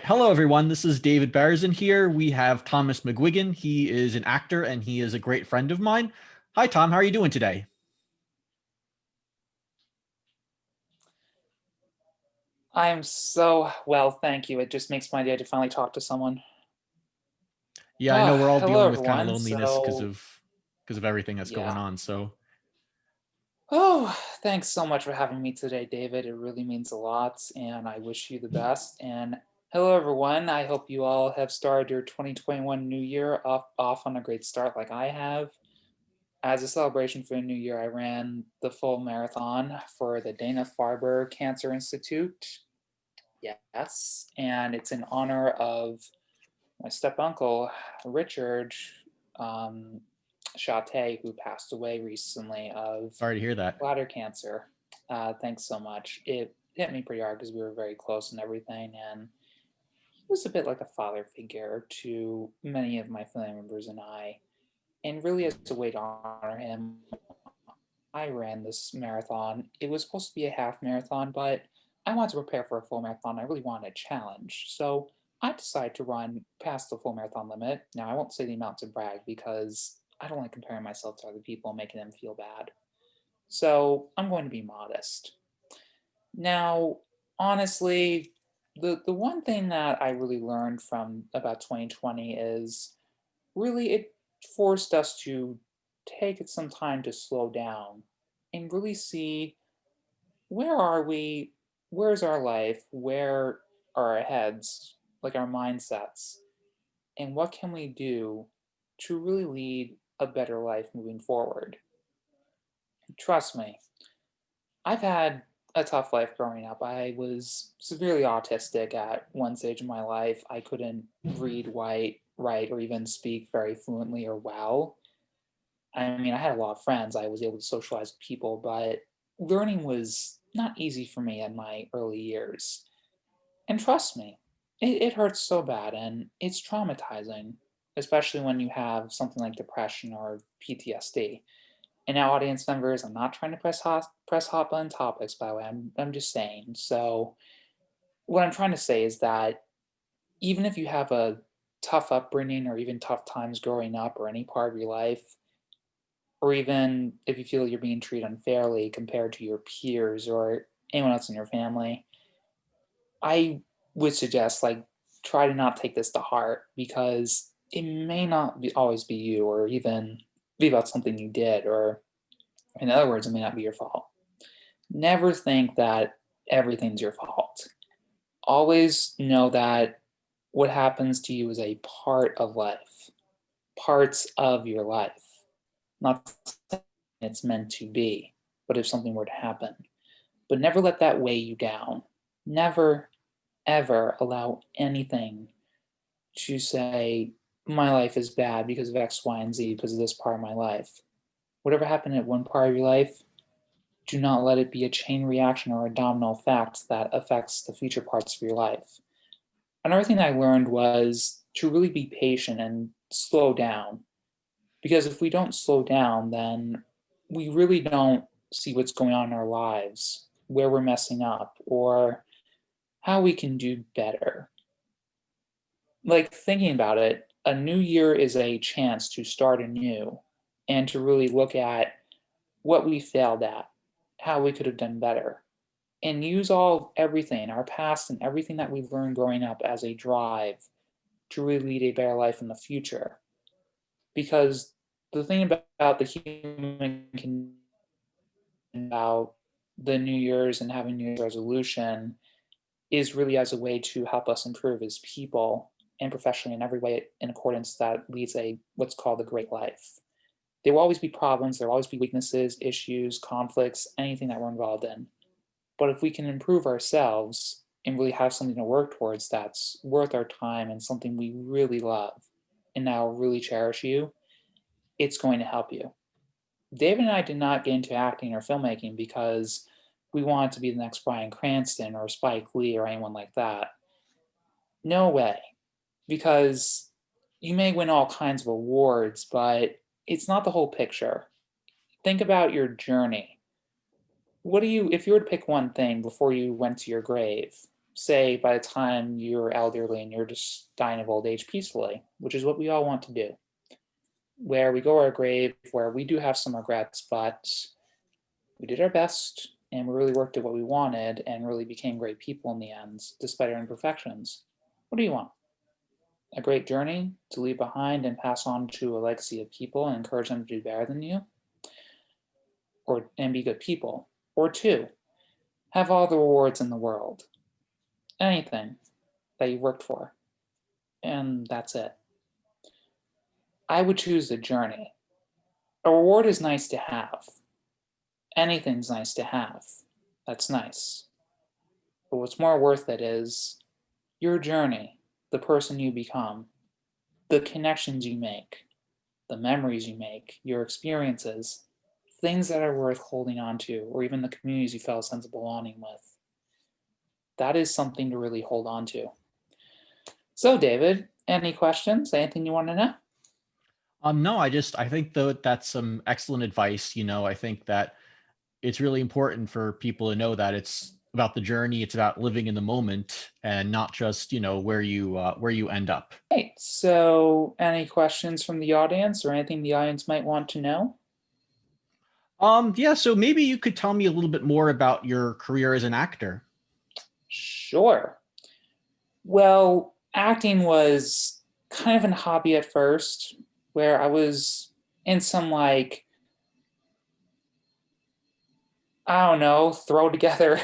Hello, everyone. This is David Bearson here. We have Thomas McGuigan. He is an actor and he is a great friend of mine. Hi, Tom. How are you doing today? I'm so well, thank you. It just makes my day to finally talk to someone. Yeah, I know we're all Hello, dealing with kind of everyone. loneliness because of everything that's going Yeah. on. So, Oh, thanks so much for having me today, David. It really means a lot, and I wish you the best. And hello, everyone. I hope you all have started your 2021 New Year off on a great start, like I have. As a celebration for the New Year, I ran the full marathon for the Dana-Farber Cancer Institute. Yes, and it's in honor of my step uncle, Richard um, Chate, who passed away recently of sorry to hear that. bladder cancer. Thanks so much. It hit me pretty hard because we were very close and everything. And he was a bit like a father figure to many of my family members and I. And really, as a way to honor him, I ran this marathon. It was supposed to be a half marathon, but I wanted to prepare for a full marathon. I really wanted a challenge. So I decided to run past the full marathon limit. Now, I won't say the amount to brag because I don't like comparing myself to other people and making them feel bad. So I'm going to be modest. Now, honestly, the one thing that I really learned from about 2020 is really it forced us to take some time to slow down and really see where are we, where's our life, where are our heads, like our mindsets, and what can we do to really lead a better life moving forward. Trust me, I've had a tough life growing up. I was severely autistic at one stage of my life. I couldn't read, write, or even speak very fluently or well. I mean, I had a lot of friends. I was able to socialize with people, but learning was not easy for me in my early years. And trust me, it hurts so bad and it's traumatizing, especially when you have something like depression or PTSD. And now, audience members, I'm not trying to press hot button topics, by the way. I'm just saying. So, what I'm trying to say is that even if you have a tough upbringing or even tough times growing up or any part of your life, or even if you feel you're being treated unfairly compared to your peers or anyone else in your family, I would suggest like try to not take this to heart because it may not always be you or even be about something you did, or in other words, it may not be your fault. Never think that everything's your fault. Always know that what happens to you is a part of life, parts of your life. Not saying it's meant to be, but if something were to happen. But never let that weigh you down. Never, ever allow anything to say, my life is bad because of X, Y, and Z, because of this part of my life. Whatever happened at one part of your life, do not let it be a chain reaction or a domino effect that affects the future parts of your life. Another thing I learned was to really be patient and slow down. Because if we don't slow down, then we really don't see what's going on in our lives, where we're messing up, or how we can do better. Like thinking about it, a new year is a chance to start anew and to really look at what we failed at, how we could have done better, and use everything, our past and everything that we've learned growing up as a drive to really lead a better life in the future. Because the thing about the human condition, about the New Year's and having New Year's resolution is really as a way to help us improve as people and professionally in every way in accordance that leads a what's called a great life. There will always be problems, there will always be weaknesses, issues, conflicts, anything that we're involved in. But if we can improve ourselves and really have something to work towards that's worth our time and something we really love and now really cherish you, it's going to help you. David and I did not get into acting or filmmaking because we wanted to be the next Bryan Cranston or Spike Lee or anyone like that. No way. Because you may win all kinds of awards, but it's not the whole picture. Think about your journey. What do you, if you were to pick one thing before you went to your grave, say by the time you're elderly and you're just dying of old age peacefully, which is what we all want to do, where we go our grave, where we do have some regrets, but we did our best and we really worked at what we wanted and really became great people in the end, despite our imperfections. What do you want? A great journey to leave behind and pass on to a legacy of people and encourage them to do better than you, or and be good people? Or two, have all the rewards in the world, anything that you worked for, and that's it. I would choose the journey. A reward is nice to have. Anything's nice to have. That's nice. But what's more worth it is your journey, the person you become, the connections you make, the memories you make, your experiences, things that are worth holding on to, or even the communities you felt a sense of belonging with. That is something to really hold on to. So, David, any questions? Anything you want to know? No, I think though that's some excellent advice. I think that it's really important for people to know that it's about the journey, it's about living in the moment, and not just where you end up. Right. So, any questions from the audience or anything the audience might want to know? Yeah, so maybe you could tell me a little bit more about your career as an actor. Sure. Well, acting was kind of a hobby at first, where I was in some like, I don't know, throw together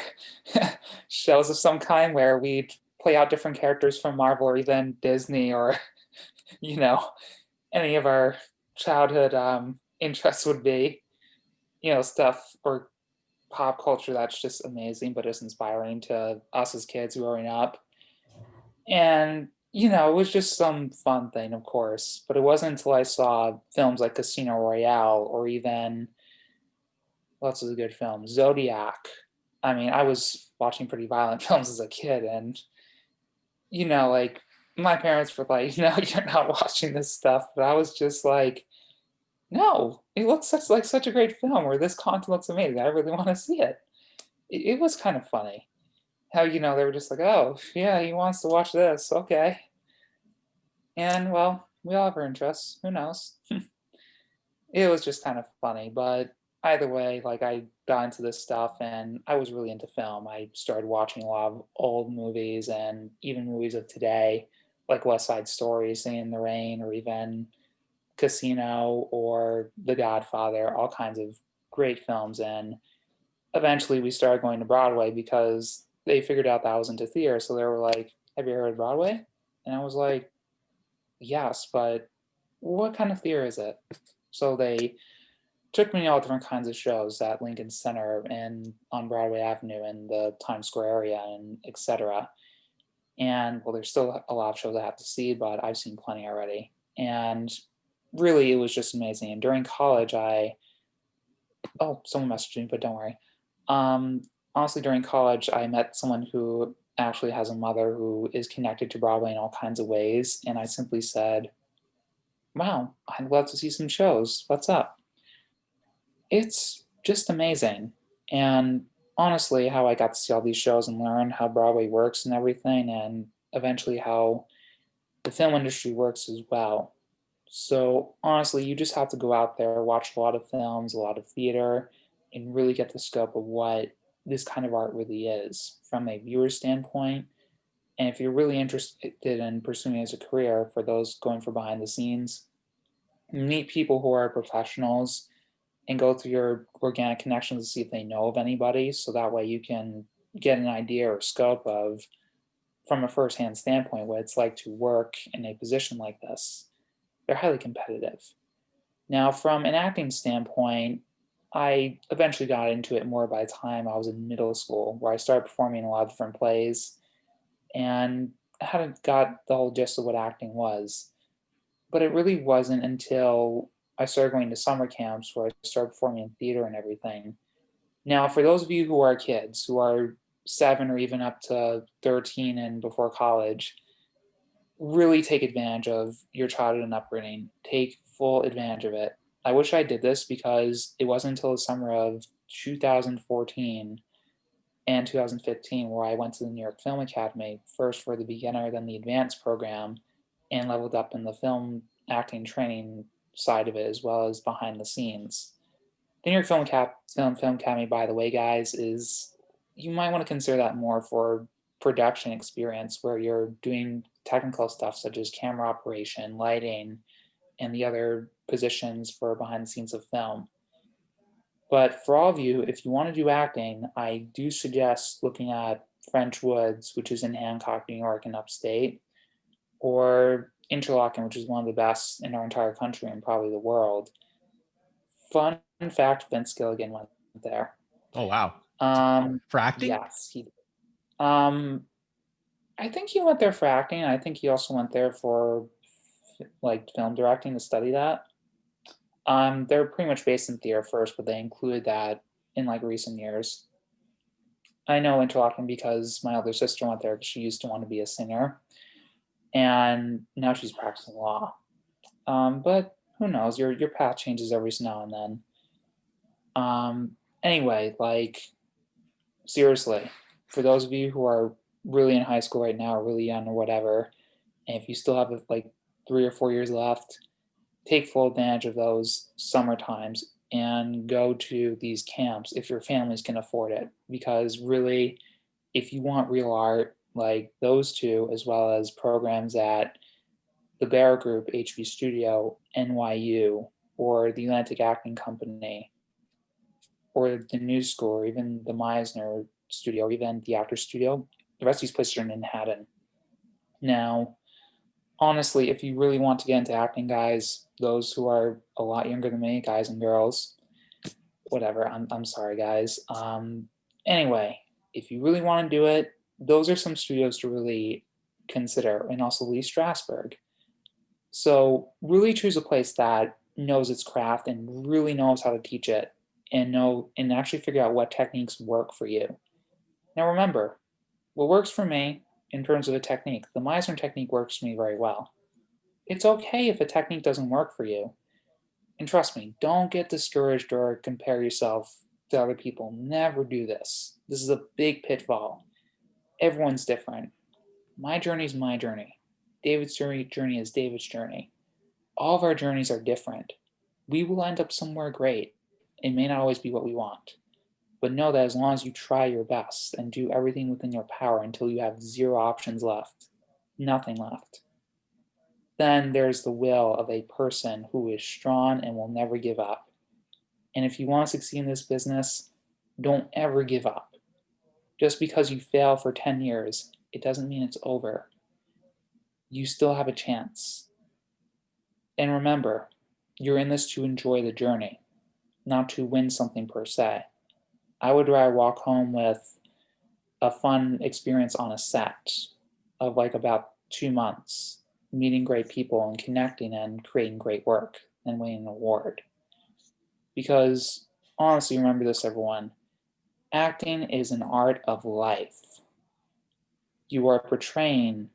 shows of some kind where we'd play out different characters from Marvel or even Disney or, you know, any of our childhood interests would be, stuff or pop culture that's just amazing but is inspiring to us as kids growing up. And, it was just some fun thing, of course, but it wasn't until I saw films like Casino Royale or even lots of the good films, Zodiac. I mean, I was watching pretty violent films as a kid, and, like, my parents were like, no, you're not watching this stuff. But I was just like, no, it looks such a great film where this content looks amazing. I really want to see it. It was kind of funny how, they were just like, oh, yeah, he wants to watch this. Okay. And well, we all have our interests. Who knows? It was just kind of funny. But either way, like I got into this stuff and I was really into film. I started watching a lot of old movies and even movies of today, like West Side Story, Singing in the Rain, or even Casino or The Godfather, all kinds of great films. And eventually we started going to Broadway because they figured out that I was into theater. So they were like, have you heard of Broadway? And I was like, yes, but what kind of theater is it? So they took me to all different kinds of shows at Lincoln Center and on Broadway Avenue and the Times Square area and etc. And well, there's still a lot of shows I have to see, but I've seen plenty already. And really, it was just amazing. And during college, someone messaged me, but don't worry. Um, Honestly, during college, I met someone who actually has a mother who is connected to Broadway in all kinds of ways. And I simply said, wow, I'd love to see some shows. What's up? It's just amazing. And honestly, how I got to see all these shows and learn how Broadway works and everything, and eventually how the film industry works as well. So honestly, you just have to go out there, watch a lot of films, a lot of theater, and really get the scope of what this kind of art really is from a viewer standpoint. And if you're really interested in pursuing it as a career, for those going for behind the scenes, meet people who are professionals and go through your organic connections to see if they know of anybody. So that way you can get an idea or scope of, from a firsthand standpoint, what it's like to work in a position like this. They're highly competitive. Now, from an acting standpoint, I eventually got into it more by the time I was in middle school, where I started performing in a lot of different plays and hadn't got the whole gist of what acting was. But it really wasn't until I started going to summer camps where I started performing in theater and everything. Now, for those of you who are kids, who are 7 or even up to 13 and before college, really take advantage of your childhood and upbringing. Take full advantage of it. I wish I did this because it wasn't until the summer of 2014 and 2015, where I went to the New York Film Academy, first for the beginner, then the advanced program, and leveled up in the film acting training side of it as well as behind the scenes. The New York Film Academy, by the way, guys, is you might want to consider that more for production experience, where you're doing technical stuff such as camera operation, lighting, and the other positions for behind the scenes of film. But for all of you, if you want to do acting, I do suggest looking at French Woods, which is in Hancock, New York, and upstate, or Interlochen, which is one of the best in our entire country and probably the world. Fun fact: Vince Gilligan went there. Oh wow. Um, For acting? yes, he. Um, I think he went there for acting. I think he also went there for like film directing to study that. They're pretty much based in theater first, but they included that in like recent years. I know Interlochen because my older sister went there because she used to want to be a singer, and now she's practicing law. But who knows? Your path changes every now and then. Anyway, like seriously, for those of you who are really in high school right now, or really young or whatever, and if you still have like 3 or 4 years left, take full advantage of those summer times and go to these camps if your families can afford it. Because really, if you want real art, like those two, as well as programs at the Bear Group, HB Studio, NYU, or the Atlantic Acting Company, or the New School, or even the Meisner Studio, or even the Actor Studio, the rest of these places are in Manhattan. Now, honestly, if you really want to get into acting, guys, those who are a lot younger than me, guys and girls, whatever, I'm sorry, guys. Anyway, if you really want to do it, those are some studios to really consider, and also Lee Strasberg. So really choose a place that knows its craft and really knows how to teach it, and know and actually figure out what techniques work for you. Now remember, what works for me in terms of a technique, the Meisner technique works for me very well. It's okay if a technique doesn't work for you. And trust me, don't get discouraged or compare yourself to other people. Never do this. This is a big pitfall. Everyone's different. My journey is my journey. David's journey is David's journey. All of our journeys are different. We will end up somewhere great. It may not always be what we want. But know that as long as you try your best and do everything within your power until you have zero options left, nothing left, then there's the will of a person who is strong and will never give up. And if you want to succeed in this business, don't ever give up. Just because you fail for 10 years, it doesn't mean it's over. You still have a chance. And remember, you're in this to enjoy the journey, not to win something per se. I would rather walk home with a fun experience on a set of like about 2 months, meeting great people and connecting and creating great work than winning an award. Because honestly, remember this, everyone, acting is an art of life. You are portraying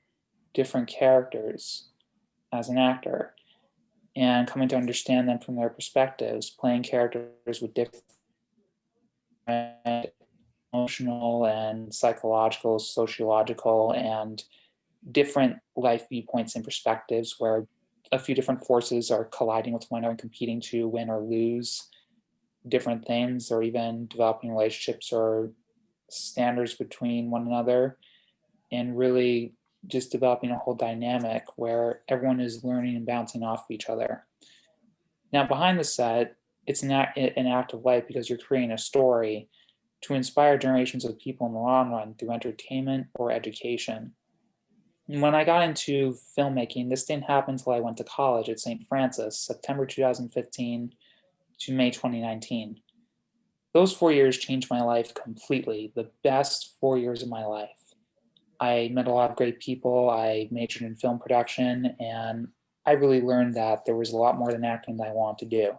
different characters as an actor and coming to understand them from their perspectives, playing characters with different emotional and psychological, sociological, and different life viewpoints and perspectives where a few different forces are colliding with one another and competing to win or lose different things, or even developing relationships or standards between one another, and really just developing a whole dynamic where everyone is learning and bouncing off of each other. Now, behind the set, it's an act of life because you're creating a story to inspire generations of people in the long run through entertainment or education. When I got into filmmaking, this didn't happen until I went to college at St. Francis, September 2015 to May 2019. Those 4 years changed my life completely, the best 4 years of my life. I met a lot of great people. I majored in film production, and I really learned that there was a lot more than acting that I wanted to do.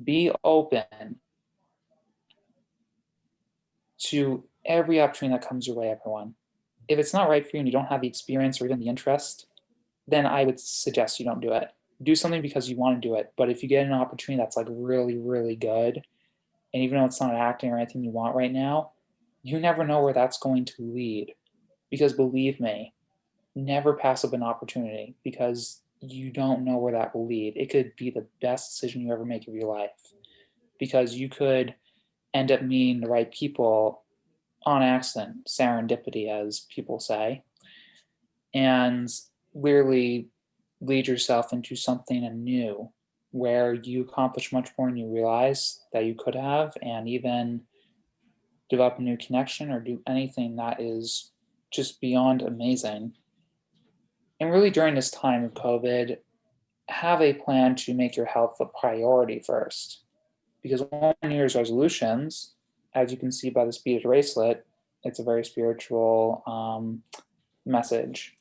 Be open to every opportunity that comes your way, everyone. If it's not right for you and you don't have the experience or even the interest, then I would suggest you don't do it. Do something because you want to do it. But if you get an opportunity that's like really, really good, and even though it's not acting or anything you want right now, You never know where that's going to lead. Because believe me, never pass up an opportunity because you don't know where that will lead. It could be the best decision you ever make of your life because you could end up meeting the right people on accident, serendipity, as people say, and literally lead yourself into something anew where you accomplish much more than you realize that you could have, and even develop a new connection or do anything that is just beyond amazing. And really, during this time of COVID, have a plan to make your health a priority first. Because one of New Year's resolutions, as you can see by the speed bracelet, it's a very spiritual message.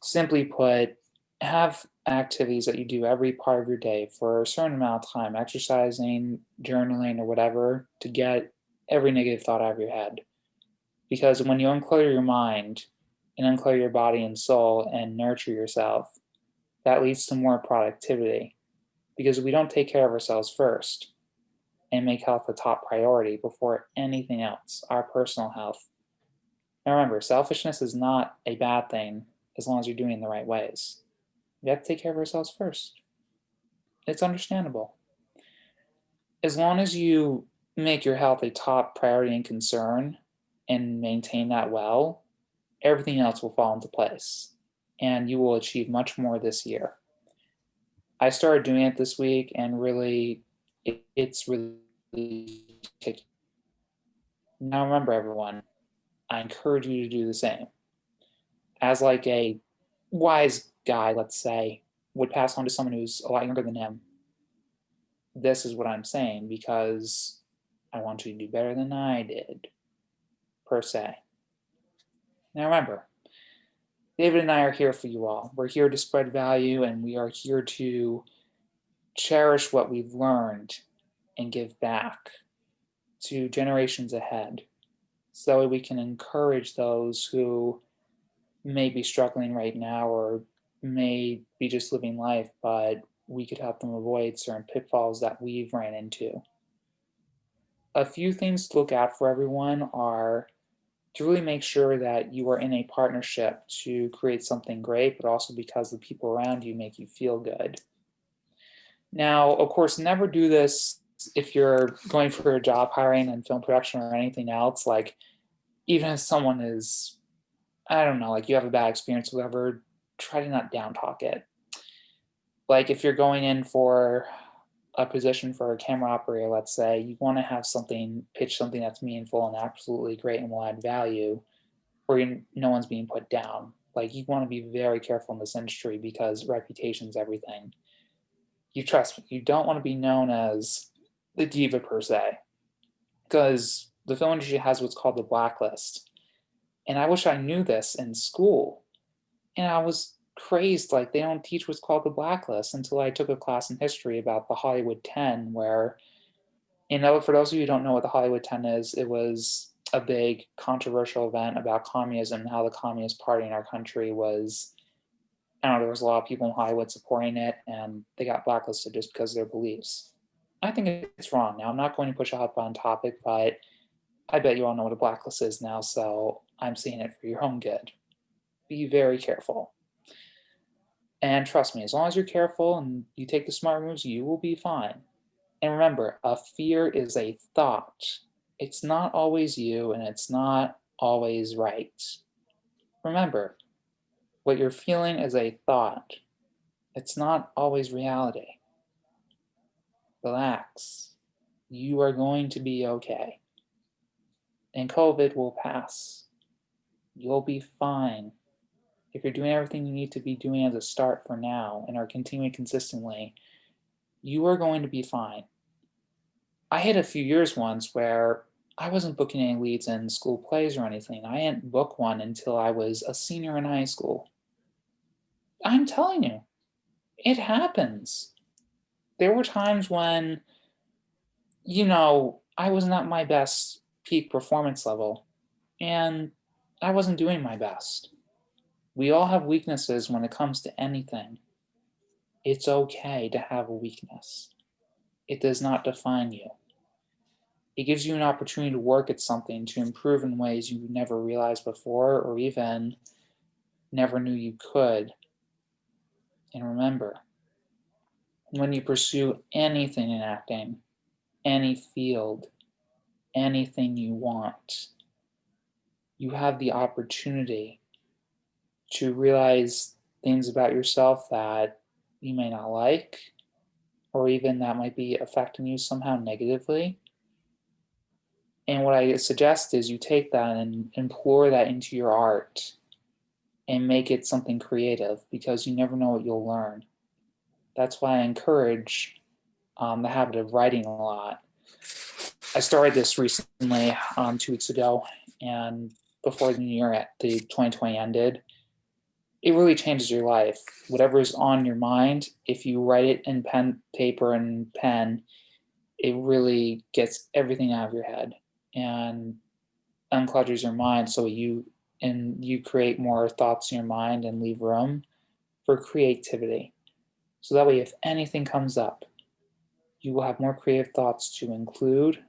Simply put, have activities that you do every part of your day for a certain amount of time, exercising, journaling, or whatever, to get every negative thought out of your head. Because when you unclutter your mind and unclutter your body and soul and nurture yourself, that leads to more productivity. Because we don't take care of ourselves first and make health a top priority before anything else, our personal health. Now remember, selfishness is not a bad thing as long as you're doing it in the right ways. We have to take care of ourselves first. It's understandable. As long as you make your health a top priority and concern and maintain that well, everything else will fall into place and you will achieve much more this year. I started doing it this week and really, it's really kicked. Now remember, everyone, I encourage you to do the same. As like a wise guy, let's say, would pass on to someone who's a lot younger than him, this is what I'm saying because I want you to do better than I did, per se. Now remember, David and I are here for you all. We're here to spread value and we are here to cherish what we've learned and give back to generations ahead. So that way we can encourage those who may be struggling right now or may be just living life, but we could help them avoid certain pitfalls that we've ran into. A few things to look out for, everyone, are to really make sure that you are in a partnership to create something great, but also because the people around you make you feel good. Now, of course, never do this if you're going for a job hiring in film production or anything else. Like, even if someone is, I don't know, like you have a bad experience, whatever, try to not down talk it. Like, if you're going in for a position for a camera operator, let's say, you want to have something, pitch something that's meaningful and absolutely great and will add value, where no one's being put down. Like, you want to be very careful in this industry because reputation's everything. You trust me, you don't want to be known as the diva per se, because the film industry has what's called the blacklist. And I wish I knew this in school. And I was crazed, like they don't teach what's called the blacklist until I took a class in history about the Hollywood 10, where, for those of you who don't know what the Hollywood 10 is, it was a big controversial event about communism and how the Communist Party in our country was, I don't know, there was a lot of people in Hollywood supporting it and they got blacklisted just because of their beliefs. I think it's wrong. Now, I'm not going to push a hot button topic, but I bet you all know what a blacklist is now, so I'm saying it for your own good. Be very careful. And trust me, as long as you're careful and you take the smart moves, you will be fine. And remember, a fear is a thought. It's not always you and it's not always right. Remember, what you're feeling is a thought. It's not always reality. Relax. You are going to be okay. And COVID will pass. You'll be fine. If you're doing everything you need to be doing as a start for now and are continuing consistently, you are going to be fine. I had a few years once where I wasn't booking any leads in school plays or anything. I didn't book one until I was a senior in high school. I'm telling you, it happens. There were times when, I wasn't at my best peak performance level and I wasn't doing my best. We all have weaknesses when it comes to anything. It's okay to have a weakness. It does not define you. It gives you an opportunity to work at something to improve in ways you never realized before or even never knew you could. And remember, when you pursue anything in acting, any field, anything you want, you have the opportunity to realize things about yourself that you may not like, or even that might be affecting you somehow negatively. And what I suggest is you take that and implore that into your art and make it something creative because you never know what you'll learn. That's why I encourage the habit of writing a lot. I started this recently, 2 weeks ago, and before the new year, the 2020 ended, it really changes your life. Whatever is on your mind, if you write it in pen, paper, and pen, it really gets everything out of your head and unclutters your mind. So you create more thoughts in your mind and leave room for creativity. So that way, if anything comes up, you will have more creative thoughts to include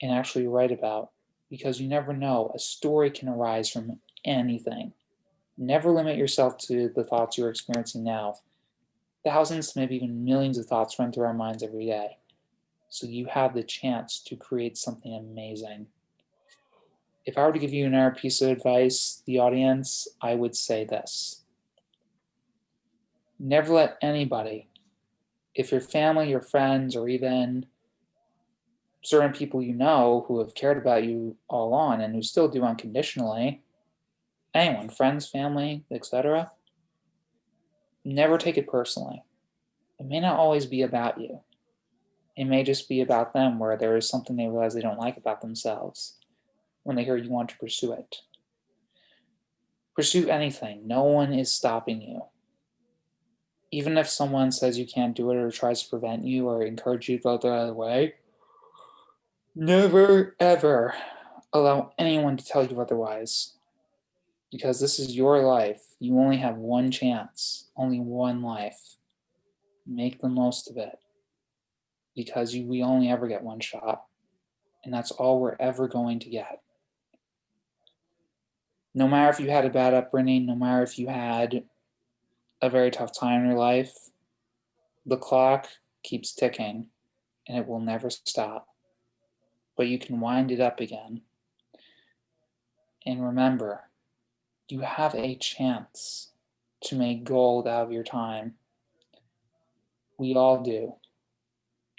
and actually write about because you never know. A story can arise from anything. Never limit yourself to the thoughts you're experiencing now. Thousands, maybe even millions of thoughts run through our minds every day. So you have the chance to create something amazing. If I were to give you another piece of advice, the audience, I would say this: never let anybody, if your family, your friends, or even certain people you know who have cared about you all along and who still do unconditionally, anyone, friends, family, etc., never take it personally. It may not always be about you. It may just be about them where there is something they realize they don't like about themselves when they hear you want to pursue it. Pursue anything. No one is stopping you. Even if someone says you can't do it or tries to prevent you or encourage you to go the other way, never ever allow anyone to tell you otherwise. Because this is your life. You only have one chance, only one life. Make the most of it because we only ever get one shot, and that's all we're ever going to get. No matter if you had a bad upbringing, no matter if you had a very tough time in your life, the clock keeps ticking and it will never stop. But you can wind it up again. And remember, you have a chance to make gold out of your time. We all do.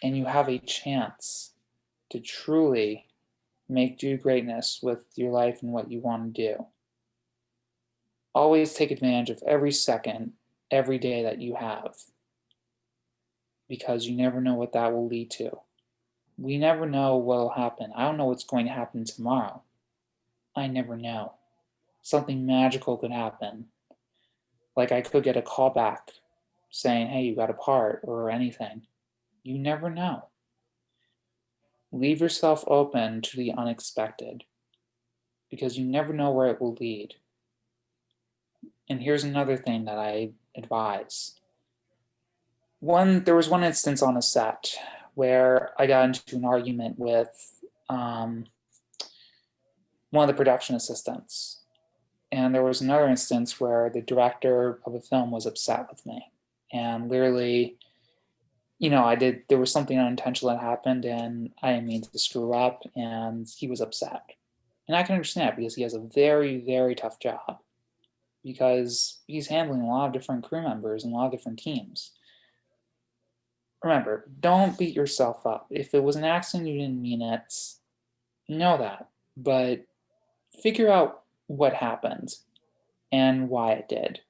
And you have a chance to truly make do greatness with your life and what you want to do. Always take advantage of every second, every day that you have, because you never know what that will lead to. We never know what will happen. I don't know what's going to happen tomorrow. I never know. Something magical could happen. Like I could get a call back saying, hey, you got a part or anything. You never know. Leave yourself open to the unexpected because you never know where it will lead. And here's another thing that I advise. There was one instance on a set where I got into an argument with um, one of the production assistants. And there was another instance where the director of a film was upset with me. And literally, there was something unintentional that happened and I didn't mean to screw up and he was upset. And I can understand it because he has a very, very tough job because he's handling a lot of different crew members and a lot of different teams. Remember, don't beat yourself up. If it was an accident, you didn't mean it, know that. But figure out what happened and why it did.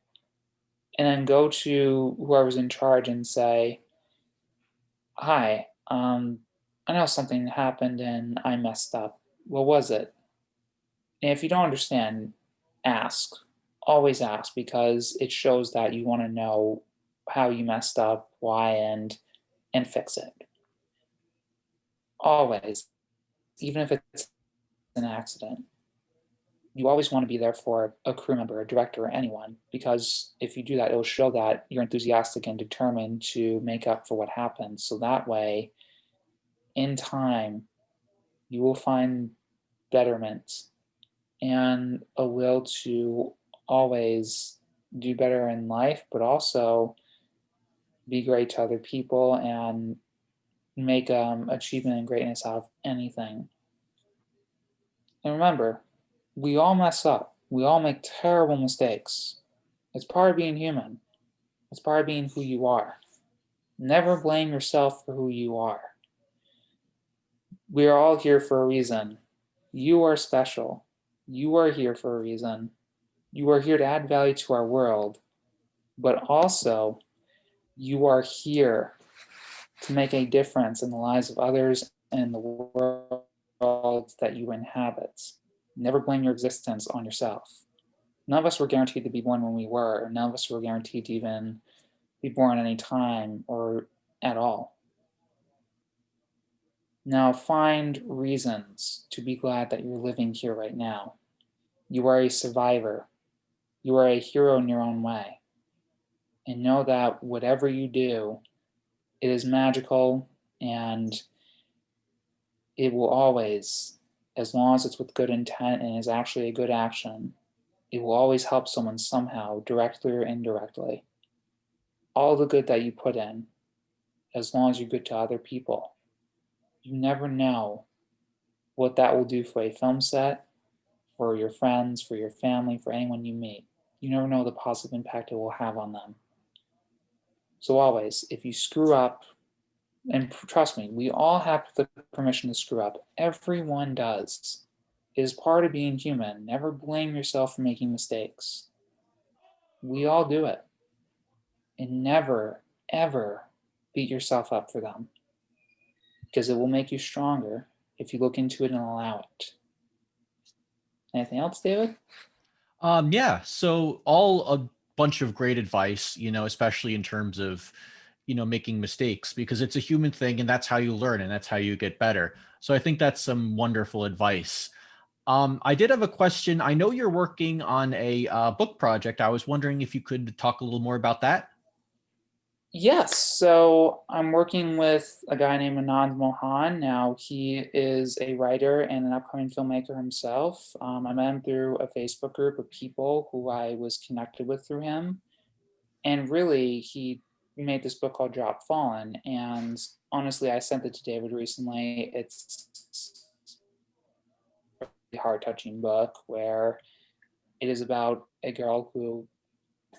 And then go to whoever's in charge and say, hi, I know something happened and I messed up. What was it? And if you don't understand, ask. Always ask because it shows that you want to know how you messed up, why, and fix it. Always, even if it's an accident. You always want to be there for a crew member, a director, or anyone, because if you do that, it will show that you're enthusiastic and determined to make up for what happened. So that way, in time, you will find betterment and a will to always do better in life, but also be great to other people and make achievement and greatness out of anything. And remember, we all mess up. We all make terrible mistakes. It's part of being human. It's part of being who you are. Never blame yourself for who you are. We are all here for a reason. You are special. You are here for a reason. You are here to add value to our world, but also you are here to make a difference in the lives of others and the world that you inhabit. Never blame your existence on yourself. None of us were guaranteed to be born when we were, or none of us were guaranteed to even be born at any time or at all. Now find reasons to be glad that you're living here right now. You are a survivor. You are a hero in your own way. And know that whatever you do, it is magical and it will always, as long as it's with good intent and is actually a good action, it will always help someone somehow, directly or indirectly. All the good that you put in, as long as you're good to other people, you never know what that will do for a film set, for your friends, for your family, for anyone you meet. You never know the positive impact it will have on them. So, always, if you screw up, and trust me, we all have the permission to screw up. Everyone does. It is part of being human. Never blame yourself for making mistakes. We all do it. And never, ever beat yourself up for them because it will make you stronger if you look into it and allow it. Anything else, David? Yeah. So all a bunch of great advice, especially in terms of, making mistakes because it's a human thing and that's how you learn and that's how you get better. So I think that's some wonderful advice. I did have a question. I know you're working on a book project. I was wondering if you could talk a little more about that. Yes, so I'm working with a guy named Anand Mohan. Now, he is a writer and an upcoming filmmaker himself. I met him through a Facebook group of people who I was connected with through him. And really, he made this book called Drop Fallen. And honestly, I sent it to David recently. It's a heart touching book where it is about a girl who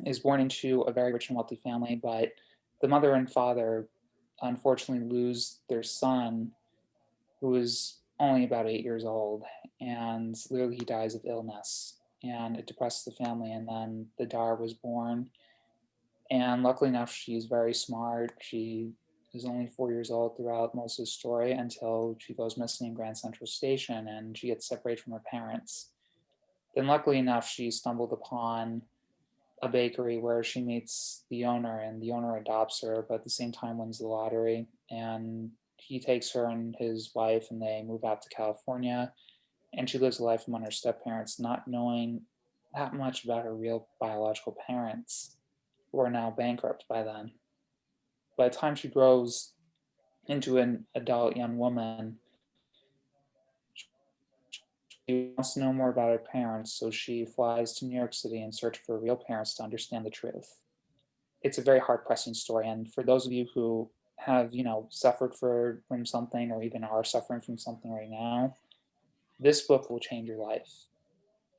is born into a very rich and wealthy family, but the mother and father unfortunately lose their son, who is only about 8 years old, and literally he dies of illness. And it depresses the family. And then the daughter was born, and luckily enough, she's very smart. She is only 4 years old throughout most of the story until she goes missing in Grand Central Station and she gets separated from her parents. Then, luckily enough, she stumbled upon a bakery where she meets the owner, and the owner adopts her, but at the same time wins the lottery. And he takes her and his wife, and they move out to California. And she lives a life among her step parents, not knowing that much about her real biological parents, who are now bankrupt by then. By the time she grows into an adult young woman, she wants to know more about her parents, so she flies to New York City in search of her real parents to understand the truth. It's a very heart pressing story. And for those of you who have, suffered from something or even are suffering from something right now, this book will change your life.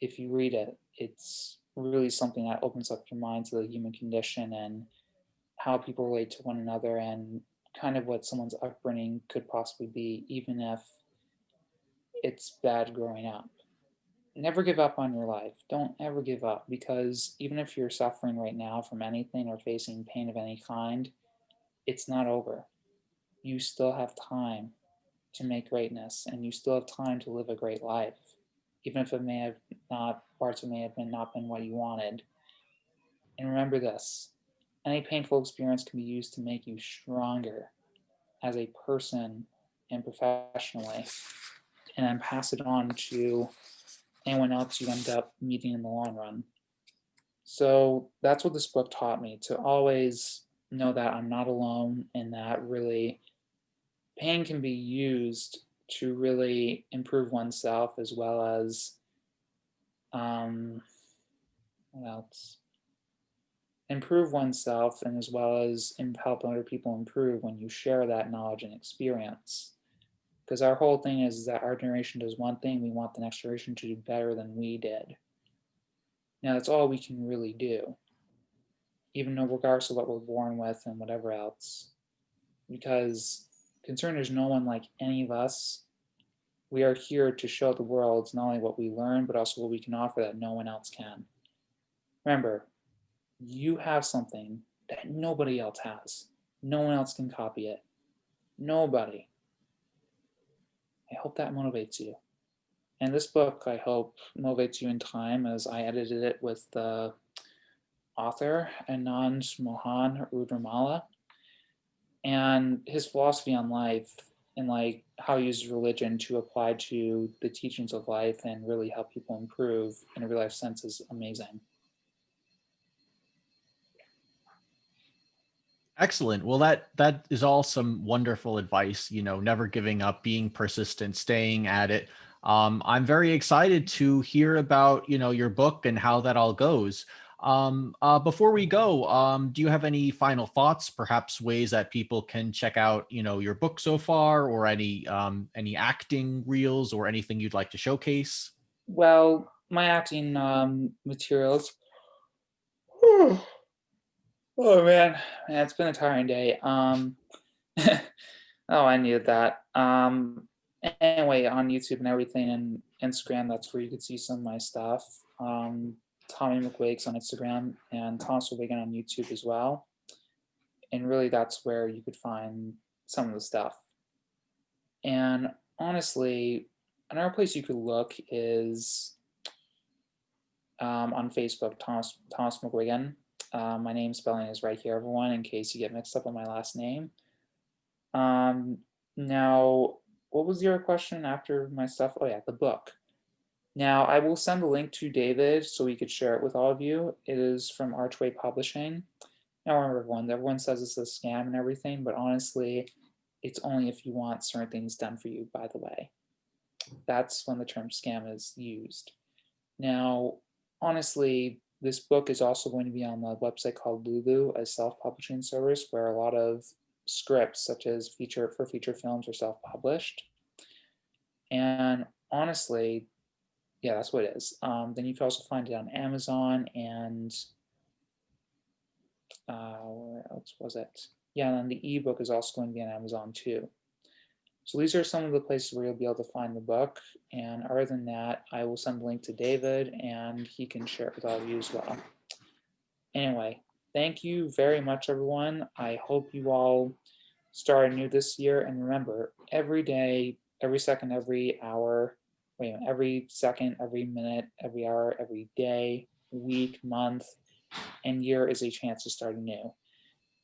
If you read it, it's really something that opens up your mind to the human condition and how people relate to one another and kind of what someone's upbringing could possibly be, even if it's bad growing up. Never give up on your life. Don't ever give up, because even if you're suffering right now from anything or facing pain of any kind, it's not over. You still have time to make greatness, and you still have time to live a great life, even if it may have not, parts of it may have been not been what you wanted. And remember this: any painful experience can be used to make you stronger as a person and professionally, and then pass it on to anyone else you end up meeting in the long run. So that's what this book taught me, to always know that I'm not alone and that really pain can be used to really improve oneself as well as um, what else? Improve oneself and as well as help other people improve when you share that knowledge and experience. Because our whole thing is that our generation does one thing, we want the next generation to do better than we did. Now, that's all we can really do, even though regardless of what we're born with and whatever else. Because concern is no one like any of us. We are here to show the world not only what we learn, but also what we can offer that no one else can. Remember, you have something that nobody else has. No one else can copy it. Nobody. I hope that motivates you. And this book, I hope, motivates you in time as I edited it with the author, Anand Mohan Rudramala, and his philosophy on life and like how he uses religion to apply to the teachings of life and really help people improve in a real life sense is amazing. Excellent. Well, that is all some wonderful advice, never giving up, being persistent, staying at it. I'm very excited to hear about, your book and how that all goes. Before we go, do you have any final thoughts, perhaps ways that people can check out, your book so far, or any acting reels or anything you'd like to showcase? Well, my acting materials. Oh man, it's been a tiring day. Oh, I needed that. Anyway, on YouTube and everything and Instagram, that's where you could see some of my stuff. Tommy McGuigan's on Instagram and Thomas McGuigan on YouTube as well. And really, that's where you could find some of the stuff. And honestly, another place you could look is on Facebook, Thomas McGuigan. My name spelling is right here, everyone, in case you get mixed up on my last name. Um, Now, what was your question after my stuff? Oh yeah, the book. Now, I will send a link to David so he could share it with all of you. It is from Archway Publishing. Now, remember, everyone says it's a scam and everything, but honestly, it's only if you want certain things done for you, by the way. That's when the term scam is used. Now, honestly, this book is also going to be on the website called Lulu, a self-publishing service where a lot of scripts, such as feature films, are self-published. And honestly, yeah, that's what it is. Then you can also find it on Amazon and where else was it? Yeah, and the ebook is also going to be on Amazon too. So these are some of the places where you'll be able to find the book. And other than that, I will send the link to David and he can share it with all of you as well. Anyway, thank you very much, everyone. I hope you all start anew this year. And remember, every day, every second, every hour, every second, every minute, every hour, every day, week, month, and year is a chance to start anew.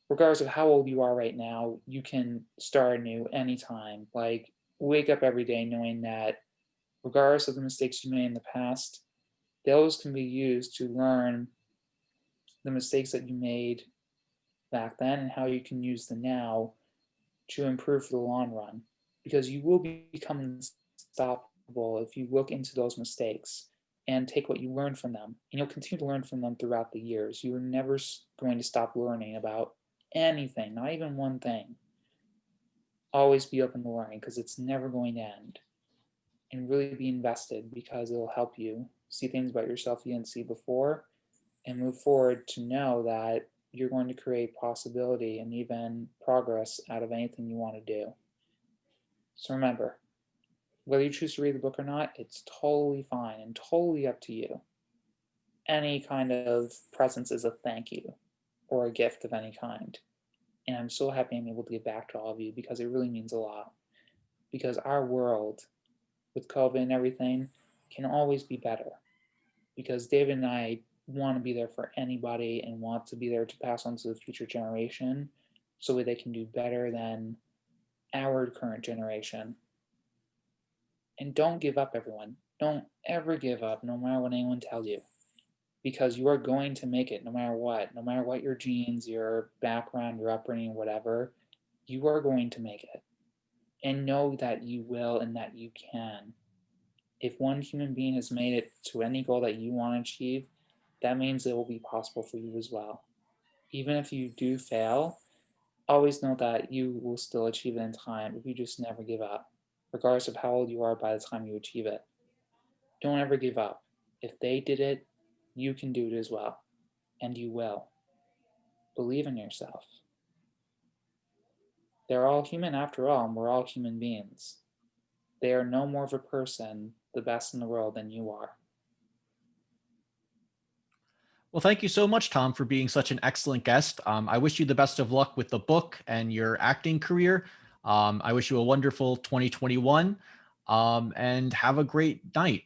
Regardless of how old you are right now, you can start anew anytime. Like, wake up every day knowing that regardless of the mistakes you made in the past, those can be used to learn the mistakes that you made back then and how you can use them now to improve for the long run. Because you will become unstoppable if you look into those mistakes and take what you learn from them. And you'll continue to learn from them throughout the years. You are never going to stop learning about anything, not even one thing. Always be open to learning because it's never going to end. And really be invested because it'll help you see things about yourself you didn't see before and move forward to know that you're going to create possibility and even progress out of anything you want to do. So remember, whether you choose to read the book or not, it's totally fine and totally up to you. Any kind of presence is a thank you or a gift of any kind. And I'm so happy I'm able to give back to all of you because it really means a lot. Because our world, with COVID and everything, can always be better. Because David and I want to be there for anybody and want to be there to pass on to the future generation so that they can do better than our current generation. And don't give up, everyone. Don't ever give up, no matter what anyone tells you, because you are going to make it no matter what your genes, your background, your upbringing, whatever. You are going to make it. and know that you will and that you can. If one human being has made it to any goal that you want to achieve, that means it will be possible for you as well. Even if you do fail, always know that you will still achieve it in time if you just never give up, regardless of how old you are by the time you achieve it. Don't ever give up. If they did it, you can do it as well, and you will. Believe in yourself. They're all human after all, and we're all human beings. They are no more of a person, the best in the world, than you are. Well, thank you so much, Tom, for being such an excellent guest. I wish you the best of luck with the book and your acting career. I wish you a wonderful 2021, and have a great night.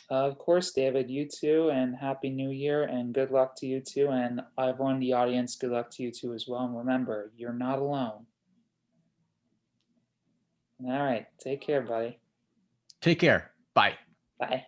Of course, David, you too, and Happy New Year, and good luck to you too. And everyone in the audience, good luck to you too as well. And remember, you're not alone. All right, take care, buddy. Take care. Bye. Bye.